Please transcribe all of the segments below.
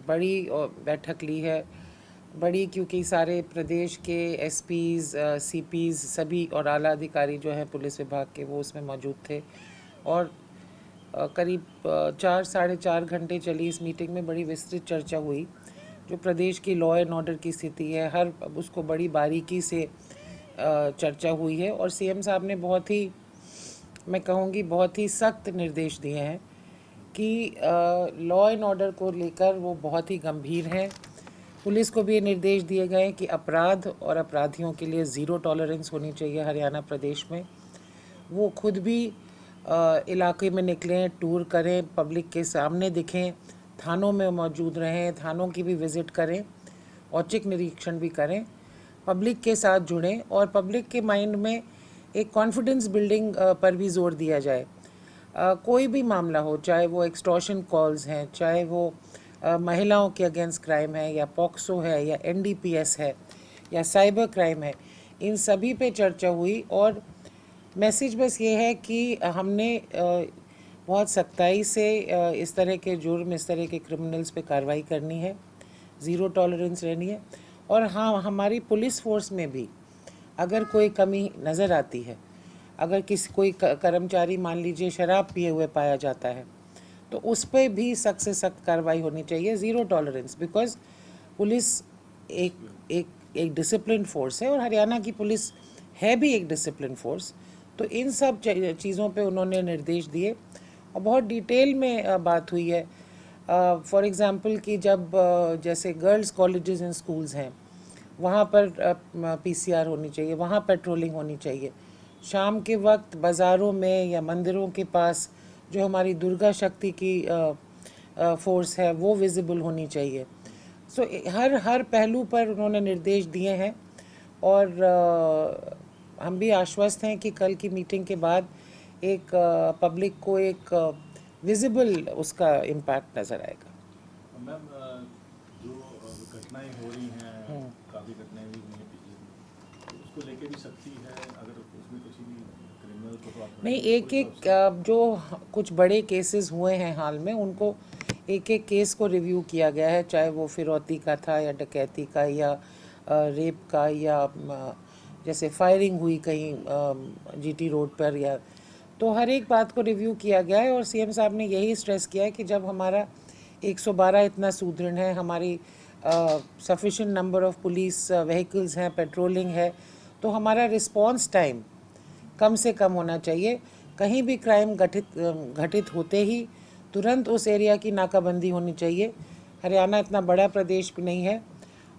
बड़ी बैठक ली है, बड़ी, क्योंकि सारे प्रदेश के एसपीज़, सीपीज़ सभी और आला अधिकारी जो हैं पुलिस विभाग के, वो उसमें मौजूद थे। और करीब 4 साढ़े 4 घंटे चली इस मीटिंग में बड़ी विस्तृत चर्चा हुई। जो प्रदेश की लॉ एंड ऑर्डर की स्थिति है, हर उसको बड़ी बारीकी से चर्चा हुई है। और सीएम साहब ने बहुत ही, मैं कहूँगी, बहुत ही सख्त निर्देश दिए हैं कि लॉ एंड ऑर्डर को लेकर वो बहुत ही गंभीर हैं। पुलिस को भी ये निर्देश दिए गए हैं कि अपराध और अपराधियों के लिए ज़ीरो टॉलरेंस होनी चाहिए हरियाणा प्रदेश में। वो खुद भी इलाके में निकलें, टूर करें, पब्लिक के सामने दिखें, थानों में मौजूद रहें, थानों की भी विज़िट करें, औचक निरीक्षण भी करें, पब्लिक के साथ जुड़ें और पब्लिक के माइंड में एक कॉन्फिडेंस बिल्डिंग पर भी जोर दिया जाए। कोई भी मामला हो, चाहे वो एक्सटॉर्शन कॉल्स हैं, चाहे वो महिलाओं के अगेंस्ट क्राइम है, या पॉक्सो है, या एनडीपीएस है, या साइबर क्राइम है, इन सभी पे चर्चा हुई। और मैसेज बस ये है कि हमने बहुत सख्ताई से इस तरह के जुर्म, इस तरह के क्रिमिनल्स पे कार्रवाई करनी है, ज़ीरो टॉलरेंस रहनी है। और हाँ, हमारी पुलिस फोर्स में भी अगर कोई कमी नज़र आती है, अगर कोई कर्मचारी मान लीजिए शराब पिए हुए पाया जाता है, तो उस पर भी सख्त से सख्त कार्रवाई होनी चाहिए, ज़ीरो टॉलरेंस। बिकॉज पुलिस एक एक एक डिसिप्लिन फोर्स है और हरियाणा की पुलिस है भी एक डिसिप्लिन फोर्स। तो इन सब चीज़ों पे उन्होंने निर्देश दिए और बहुत डिटेल में बात हुई है। फॉर एग्ज़ाम्पल कि जब जैसे गर्ल्स कॉलेजेस एंड स्कूल्स हैं, वहाँ पर पीसीआर होनी चाहिए, वहाँ पेट्रोलिंग होनी चाहिए। शाम के वक्त बाज़ारों में या मंदिरों के पास जो हमारी दुर्गा शक्ति की फोर्स है, वो विजिबल होनी चाहिए। सो हर हर पहलू पर उन्होंने निर्देश दिए हैं। और हम भी आश्वस्त हैं कि कल की मीटिंग के बाद एक पब्लिक को एक विजिबल उसका इम्पैक्ट नज़र आएगा। मैम, जो घटनाएं हो रही हैं, काफ़ी घटनाएं भी हुई हैं पिछले दिन, तो उसको लेके भी सख्ती है? अगर उसमें किसी भी क्रिमिनल को तो आप नहीं, एक एक जो कुछ बड़े केसेस हुए हैं हाल में, उनको एक एक केस को रिव्यू किया गया है, चाहे वो फिरौती का था या डकैती का या रेप का, या जैसे फायरिंग हुई कहीं जीटी रोड पर, या तो हर एक बात को रिव्यू किया गया है। और सीएम साहब ने यही स्ट्रेस किया है कि जब हमारा 112 इतना सुदृढ़ है, हमारी sufficient number of police vehicles हैं, पेट्रोलिंग है, तो हमारा रिस्पॉन्स टाइम कम से कम होना चाहिए। कहीं भी क्राइम घटित होते ही तुरंत उस एरिया की नाकाबंदी होनी चाहिए। हरियाणा इतना बड़ा प्रदेश भी नहीं है,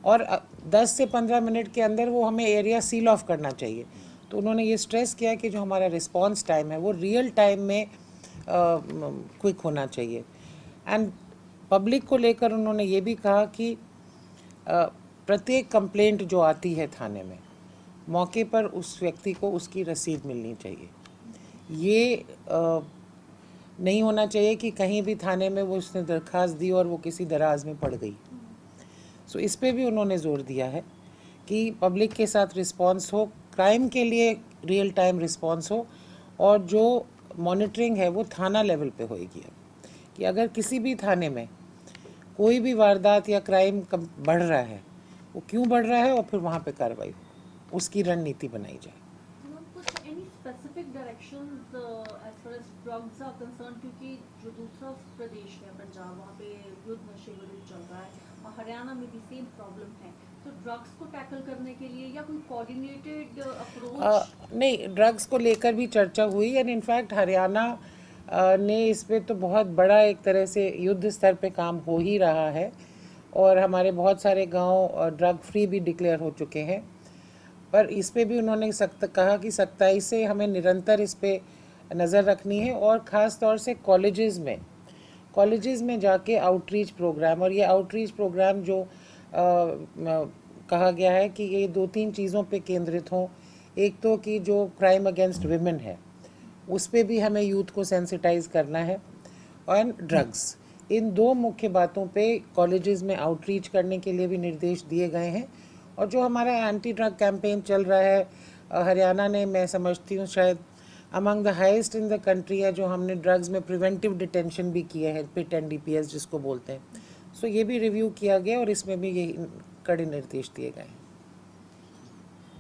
और 10 से 15 मिनट के अंदर वो हमें एरिया सील ऑफ करना चाहिए। तो उन्होंने ये स्ट्रेस किया कि जो हमारा रिस्पांस टाइम है वो रियल टाइम में क्विक होना चाहिए। एंड पब्लिक को लेकर उन्होंने ये भी कहा कि प्रत्येक कंप्लेंट जो आती है थाने में, मौके पर उस व्यक्ति को उसकी रसीद मिलनी चाहिए। ये नहीं होना चाहिए कि कहीं भी थाने में वो उसने दरख्वास्त दी और वो किसी दराज में पड़ गई। सो इस पे भी उन्होंने ज़ोर दिया है कि पब्लिक के साथ रिस्पांस हो, क्राइम के लिए रियल टाइम रिस्पांस हो, और जो मॉनिटरिंग है वो थाना लेवल पे होएगी। कि अगर किसी भी थाने में कोई भी वारदात या क्राइम बढ़ रहा है, वो क्यों बढ़ रहा है, और फिर वहाँ पे कार्रवाई हो, उसकी रणनीति बनाई जाए। any specific directions as far as drugs are concerned, क्योंकि जो दूसरा प्रदेश है पंजाब, वहाँ पे युद्ध नशे विरुद्ध चल रहा है और हरियाणा में भी सेम प्रॉब्लम है, तो ड्रग्स को टैकल करने के लिए या कोई कोऑर्डिनेटेड अप्रोच? नहीं, ड्रग्स को लेकर भी चर्चा हुई, एंड इनफैक्ट हरियाणा ने इस पे तो बहुत बड़ा एक तरह से युद्ध स्तर पे काम हो ही रहा है, और हमारे बहुत सारे गांव ड्रग फ्री भी डिक्लेयर हो चुके हैं। पर इस पे भी उन्होंने कहा कि सख्ताई से हमें निरंतर इस पे नज़र रखनी है, और ख़ास तौर से कॉलेजेस में जाके आउटरीच प्रोग्राम, और ये आउटरीच प्रोग्राम जो कहा गया है कि ये 2-3 चीज़ों पे केंद्रित हों। एक तो कि जो क्राइम अगेंस्ट विमेन है उस पे भी हमें यूथ को सेंसिटाइज करना है, और ड्रग्स, इन 2 मुख्य बातों पे कॉलेजेस में आउटरीच करने के लिए भी निर्देश दिए गए हैं। और जो हमारा एंटी ड्रग कैंपेन चल रहा है हरियाणा ने, मैं समझती हूँ शायद among the highest in the country है, जो हमने ड्रग्स में प्रिवेंटिव डिटेंशन भी किए हैं, पिट एंड डीपीएस जिसको बोलते हैं। सो ये भी रिव्यू किया गया और इसमें भी ये कड़े निर्देश दिए गए हैं।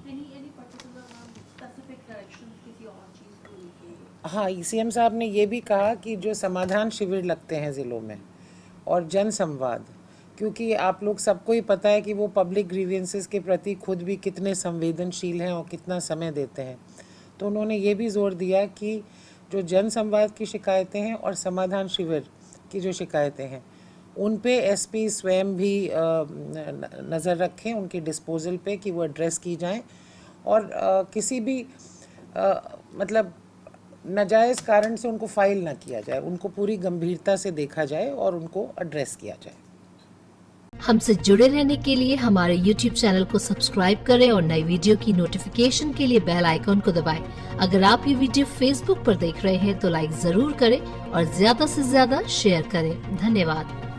Any particular specific directions किसी और चीज़ को लेके? हाँ, सीएम साहब ने ये भी कहा कि जो समाधान शिविर लगते हैं ज़िलों में और जन संवाद, क्योंकि आप लोग सबको ही पता है कि वो पब्लिक ग्रीवेंसेस के प्रति खुद भी कितने संवेदनशील हैं और कितना समय देते हैं, तो उन्होंने ये भी जोर दिया कि जो जन संवाद की शिकायतें हैं और समाधान शिविर की जो शिकायतें हैं उन पे एसपी स्वयं भी नज़र रखें, उनके डिस्पोजल पे कि वो एड्रेस की जाएं और किसी भी मतलब नाजायज़ कारण से उनको फाइल ना किया जाए, उनको पूरी गंभीरता से देखा जाए और उनको एड्रेस किया जाए। हमसे जुड़े रहने के लिए हमारे YouTube चैनल को सब्सक्राइब करें और नई वीडियो की नोटिफिकेशन के लिए बेल आइकॉन को दबाएं। अगर आप ये वीडियो Facebook पर देख रहे हैं तो लाइक जरूर करें और ज्यादा से ज्यादा शेयर करें। धन्यवाद।